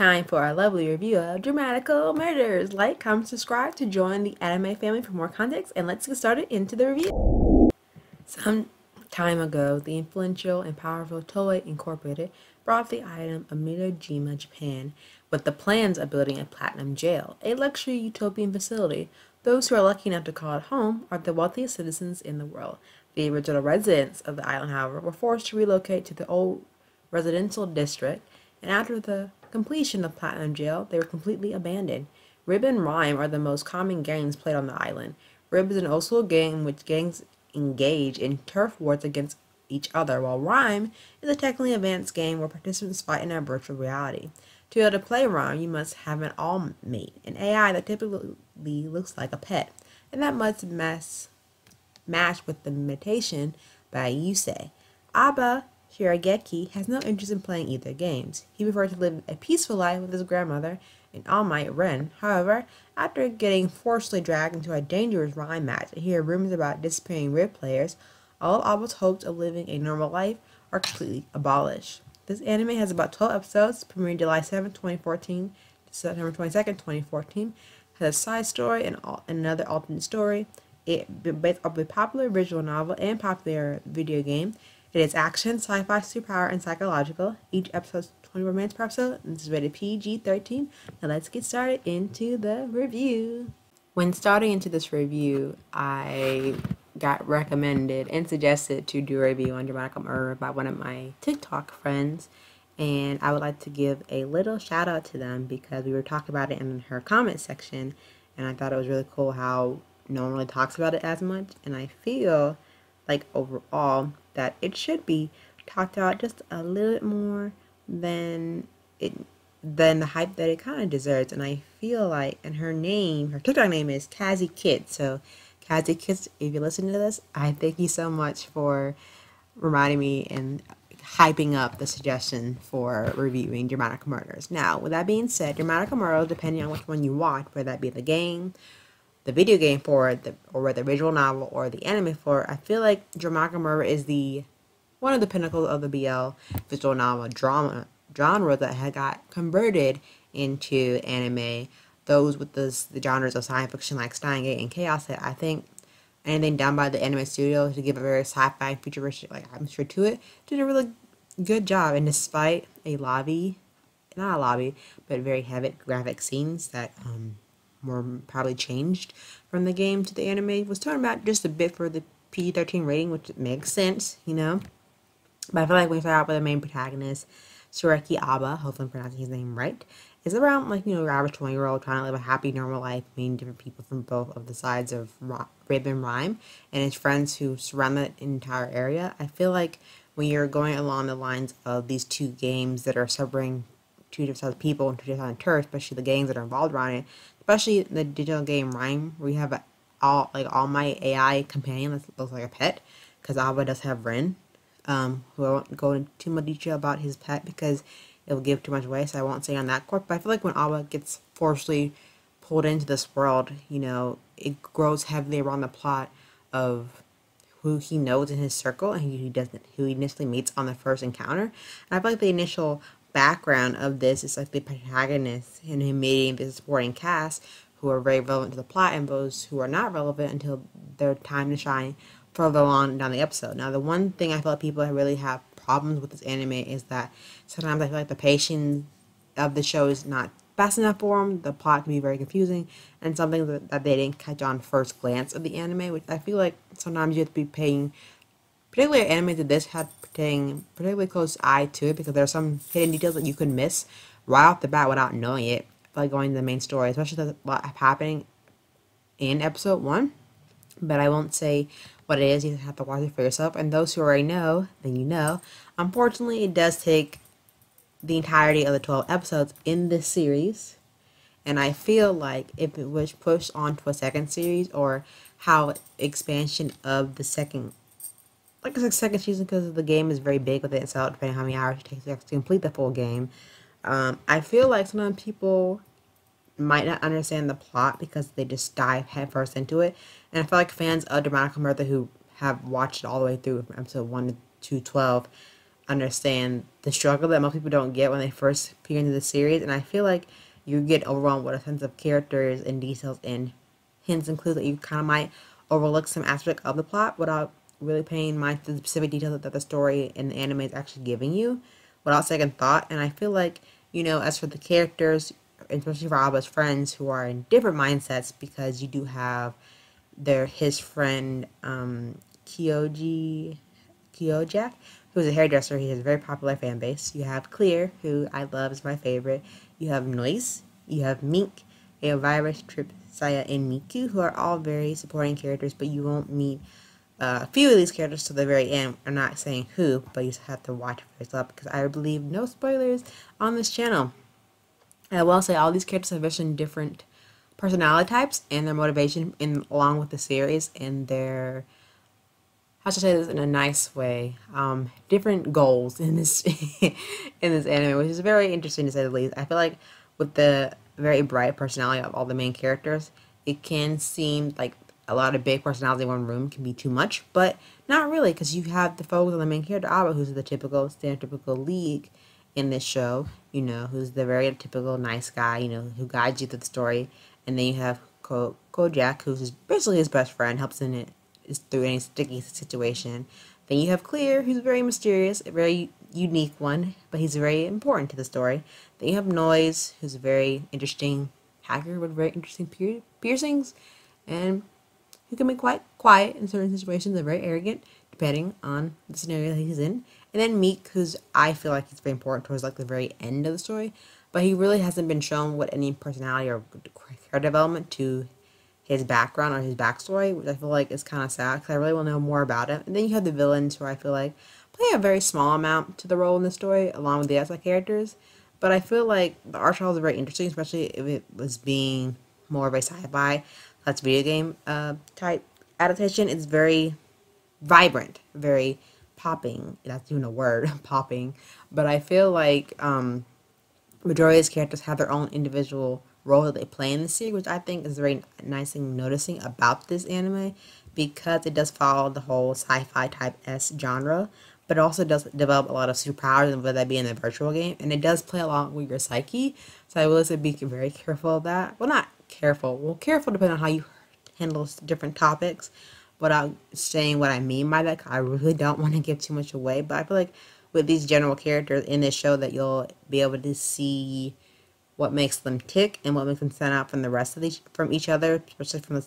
time for our lovely review of Dramatical Murders. Like, comment, subscribe to join the anime family for more context, and let's get started into the review. Some time ago, the influential and powerful Toei Incorporated brought the island of Midojima, Japan, with the plans of building a platinum jail, a luxury utopian facility. Those who are lucky enough to call it home are the wealthiest citizens in the world. The original residents of the island, however, were forced to relocate to the old residential district, and after the completion of Platinum Jail, they were completely abandoned. Rib and Rhyme are the most common games played on the island. Rib is an old school game in which gangs engage in turf wars against each other, while Rhyme is a technically advanced game where participants fight in a virtual reality. To be able to play Rhyme, you must have an all-mate, an AI that typically looks like a pet, and that must match with the imitation by Yusei. Abba Shirageki has no interest in playing either games. He prefers to live a peaceful life with his grandmother and All Might Ren. However, after getting forcibly dragged into a dangerous rhyme match and hear rumors about disappearing Rib players, all of Abba's hopes of living a normal life are completely abolished. This anime has about 12 episodes, premiering July 7, 2014 to September 22nd, 2014. Has a side story and another alternate story. It based off a popular visual novel and popular video game. It is action, sci-fi, superpower, and psychological. Each episode is 24 minutes per episode, and this is rated PG-13. Now let's get started into the review. When starting into this review, I got recommended and suggested to do a review on DRAMAtical Murder by one of my TikTok friends, and I would like to give a little shout out to them because we were talking about it in her comment section, and I thought it was really cool how no one really talks about it as much, and I feel like overall that it should be talked about just a little bit more than the hype that it kind of deserves. And I feel like, and her TikTok name is Kazi Kid. So Kazi Kid, if you're listening to this, I thank you so much for reminding me and hyping up the suggestion for reviewing Dramatic Murders. Now, with that being said, Dramatic Murder, depending on which one you watch, whether that be the game, the video game for it, or the visual novel, or the anime for it, I feel like Dramatic Murder is one of the pinnacles of the BL visual novel drama genre that had got converted into anime. Those with the genres of science fiction like Steingate and Chaos, I think anything done by the anime studio to give a very sci-fi futuristic atmosphere to it did a really good job. And despite not a lobby, but very heavy graphic scenes that were probably changed from the game to the anime, was talking about just a bit for the PG-13 rating, which makes sense, you know. But I feel like when we start out with the main protagonist, Shiraki Abba, hopefully I'm pronouncing his name right, is around, like, you know, your average 20-year-old trying to live a happy, normal life, meeting different people from both of the sides of Rib and Rhyme, and his friends who surround that entire area. I feel like when you're going along the lines of these two games that are suffering two different types of people and two different turfs, especially the games that are involved around it, especially the digital game Rhyme, where you have all my AI companion that looks like a pet, because Abba does have Ren, who I won't go into too much detail about his pet because it will give too much away, so I won't say on that court. But I feel like when Abba gets forcibly pulled into this world, you know, it grows heavily around the plot of who he knows in his circle and who he initially meets on the first encounter. And I feel like the initial background of this is like the protagonist and him meeting the supporting cast who are very relevant to the plot, and those who are not relevant until their time to shine further along down the episode. Now, the one thing I feel like people really have problems with this anime is that sometimes I feel like the pacing of the show is not fast enough for them. The plot can be very confusing, and something that they didn't catch on first glance of the anime, which I feel like sometimes you have to be paying, particularly anime to this, paying particularly close eye to it, because there are some hidden details that you could miss right off the bat without knowing it, by going to the main story, especially there's a lot happening in episode 1. But I won't say what it is. You have to watch it for yourself. And those who already know, then you know. Unfortunately, it does take the entirety of the 12 episodes in this series. And I feel like if it was pushed onto a second series, or how expansion of the second season, because the game is very big with it itself, depending on how many hours it takes to complete the full game. I feel like sometimes people might not understand the plot because they just dive headfirst into it. And I feel like fans of Dramatic Murder who have watched it all the way through from episode 1 to 12, understand the struggle that most people don't get when they first peer into the series. And I feel like you get overwhelmed with a sense of characters and details and hints and clues that you kind of might overlook some aspect of the plot without really paying mind to the specific details that the story and the anime is actually giving you without second thought. And I feel like, as for the characters, especially for Aba's friends who are in different mindsets, because you do have his friend Kyojak, who's a hairdresser. He has a very popular fan base. You have Clear, who I love, is my favorite. You have Noise. You have Mink, Elvira, Trip, Saya, and Miku, who are all very supporting characters, but you won't meet a few of these characters to the very end. I'm not saying who, but you just have to watch for yourself, because I believe no spoilers on this channel. I will say all these characters have very different personality types and their motivation along with the series and their, how should I say this in a nice way, different goals in this in this anime, which is very interesting to say the least. I feel like with the very bright personality of all the main characters, it can seem like a lot of big personalities in one room can be too much, but not really, because you have the focus on the main character, Aba, who's the typical, stereotypical league in this show, who's the very typical nice guy, who guides you through the story. And then you have Kojak, who's basically his best friend, helps in it through any sticky situation. Then you have Clear, who's very mysterious, a very unique one, but he's very important to the story. Then you have Noise, who's a very interesting hacker with very interesting piercings, and who can be quite quiet in certain situations and very arrogant, depending on the scenario that he's in. And then Meek, who's, I feel like he's very important towards like the very end of the story, but he really hasn't been shown what any personality or character development to his background or his backstory, which I feel like is kind of sad, because I really want to know more about him. And then you have the villains, who I feel like play a very small amount to the role in the story, along with the outside characters. But I feel like the art style is very interesting, especially if it was being more of a sci-fi, that's video game type adaptation. It's very vibrant, very popping. That's even a word, popping. But I feel like majority of these characters have their own individual role that they play in the series, which I think is very nice thing noticing about this anime, because it does follow the whole sci-fi type S genre, but it also does develop a lot of superpowers, whether that be in the virtual game, and it does play along with your psyche. So I will say be very careful of that. Well, not careful. Well, careful depending on how you handle different topics, without saying what I mean by that, 'cause I really don't want to give too much away. But I feel like with these general characters in this show that you'll be able to see what makes them tick and what makes them stand out from the rest of from each other, especially from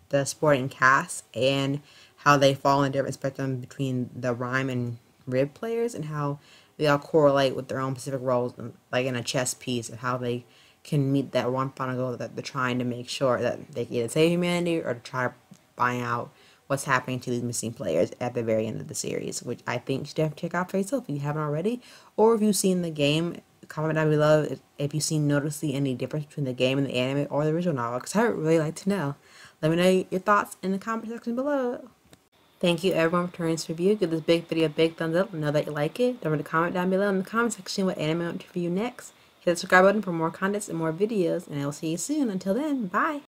the supporting cast, and how they fall in a different spectrum between the rhyme and rib players, and how they all correlate with their own specific roles, like in a chess piece, and how they can meet that one final goal that they're trying to make sure that they can either save humanity or to try to find out what's happening to these missing players at the very end of the series, which I think you should definitely check out for yourself if you haven't already, or if you've seen the game. Comment down below if you've seen noticeably any difference between the game and the anime or the original novel, because I would really like to know. Let me know your thoughts in the comment section below. Thank you everyone for turning this review. Give this big video a big thumbs up. Know that you like it. Don't forget to comment down below in the comment section what anime I want to review next. Hit the subscribe button for more content and more videos, and I will see you soon. Until then, bye.